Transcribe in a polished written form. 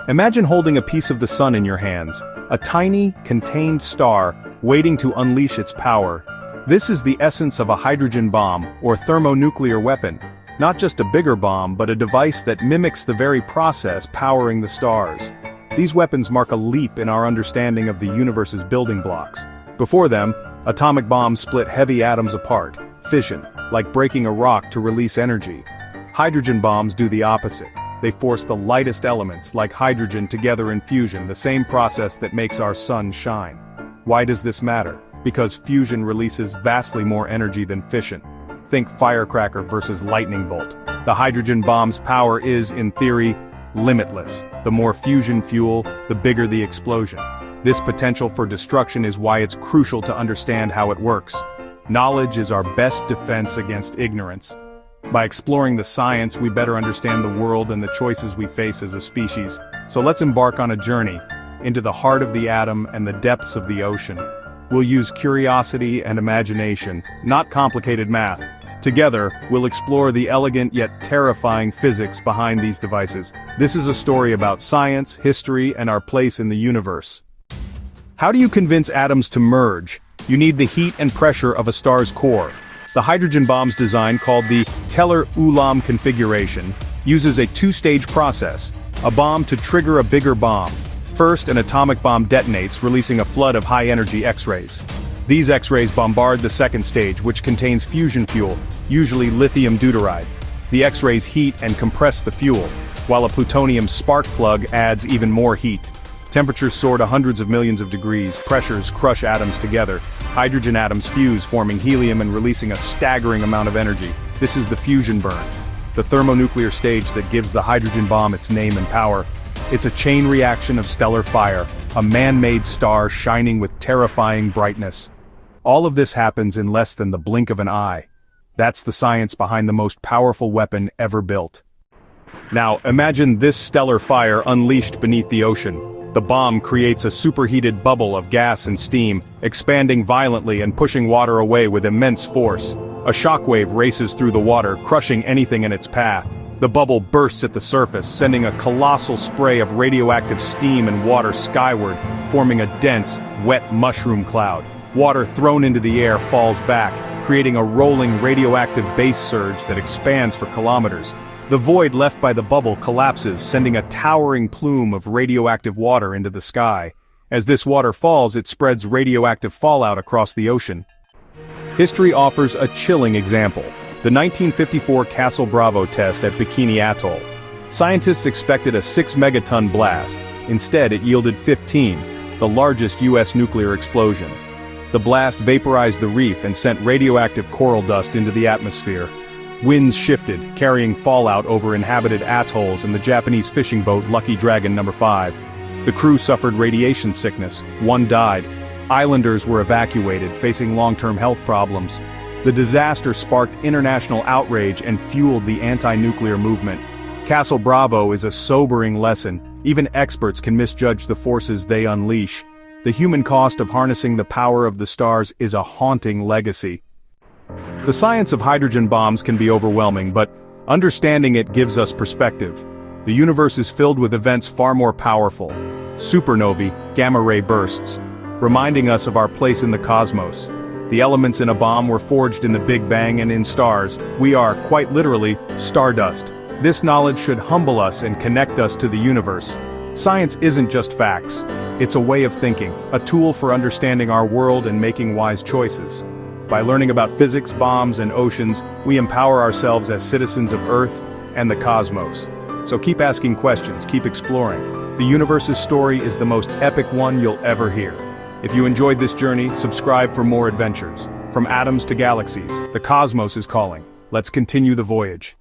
Imagine holding a piece of the sun in your hands, a tiny, contained star, waiting to unleash its power. This is the essence of a hydrogen bomb, or thermonuclear weapon. Not just a bigger bomb, but a device that mimics the very process powering the stars. These weapons mark a leap in our understanding of the universe's building blocks. Before them, atomic bombs split heavy atoms apart, fission, like breaking a rock to release energy. Hydrogen bombs do the opposite. They force the lightest elements, like hydrogen, together in fusion, the same process that makes our sun shine. Why does this matter? Because fusion releases vastly more energy than fission. Think firecracker versus lightning bolt. The hydrogen bomb's power is, in theory, limitless. The more fusion fuel, the bigger the explosion. This potential for destruction is why it's crucial to understand how it works. Knowledge is our best defense against ignorance. By exploring the science, we better understand the world and the choices we face as a species. So let's embark on a journey into the heart of the atom and the depths of the ocean. We'll use curiosity and imagination, not complicated math. Together, we'll explore the elegant yet terrifying physics behind these devices. This is a story about science, history, and our place in the universe. How do you convince atoms to merge? You need the heat and pressure of a star's core. The hydrogen bomb's design, called the Teller-Ulam configuration, uses a two-stage process, a bomb to trigger a bigger bomb. First, an atomic bomb detonates, releasing a flood of high-energy X-rays. These X-rays bombard the second stage, which contains fusion fuel, usually lithium deuteride. The X-rays heat and compress the fuel, while a plutonium spark plug adds even more heat. Temperatures soar to hundreds of millions of degrees, pressures crush atoms together. Hydrogen atoms fuse, forming helium and releasing a staggering amount of energy. This is the fusion burn, the thermonuclear stage that gives the hydrogen bomb its name and power. It's a chain reaction of stellar fire, a man-made star shining with terrifying brightness. All of this happens in less than the blink of an eye. That's the science behind the most powerful weapon ever built. Now, imagine this stellar fire unleashed beneath the ocean. The bomb creates a superheated bubble of gas and steam, expanding violently and pushing water away with immense force. A shockwave races through the water, crushing anything in its path. The bubble bursts at the surface, sending a colossal spray of radioactive steam and water skyward, forming a dense, wet mushroom cloud. Water thrown into the air falls back, creating a rolling radioactive base surge that expands for kilometers. The void left by the bubble collapses, sending a towering plume of radioactive water into the sky. As this water falls, it spreads radioactive fallout across the ocean. History offers a chilling example: the 1954 Castle Bravo test at Bikini Atoll. Scientists expected a 6-megaton blast. Instead, it yielded 15, the largest U.S. nuclear explosion. The blast vaporized the reef and sent radioactive coral dust into the atmosphere. Winds shifted, carrying fallout over inhabited atolls and the Japanese fishing boat Lucky Dragon No. 5. The crew suffered radiation sickness. One died. Islanders were evacuated, facing long-term health problems. The disaster sparked international outrage and fueled the anti-nuclear movement. Castle Bravo is a sobering lesson. Even experts can misjudge the forces they unleash. The human cost of harnessing the power of the stars is a haunting legacy. The science of hydrogen bombs can be overwhelming, but understanding it gives us perspective. The universe is filled with events far more powerful. Supernovae, gamma-ray bursts, reminding us of our place in the cosmos. The elements in a bomb were forged in the Big Bang, and in stars, we are, quite literally, stardust. This knowledge should humble us and connect us to the universe. Science isn't just facts. It's a way of thinking, a tool for understanding our world and making wise choices. By learning about physics, bombs, and oceans, we empower ourselves as citizens of Earth and the cosmos. So keep asking questions, keep exploring. The universe's story is the most epic one you'll ever hear. If you enjoyed this journey, subscribe for more adventures. From atoms to galaxies, the cosmos is calling. Let's continue the voyage.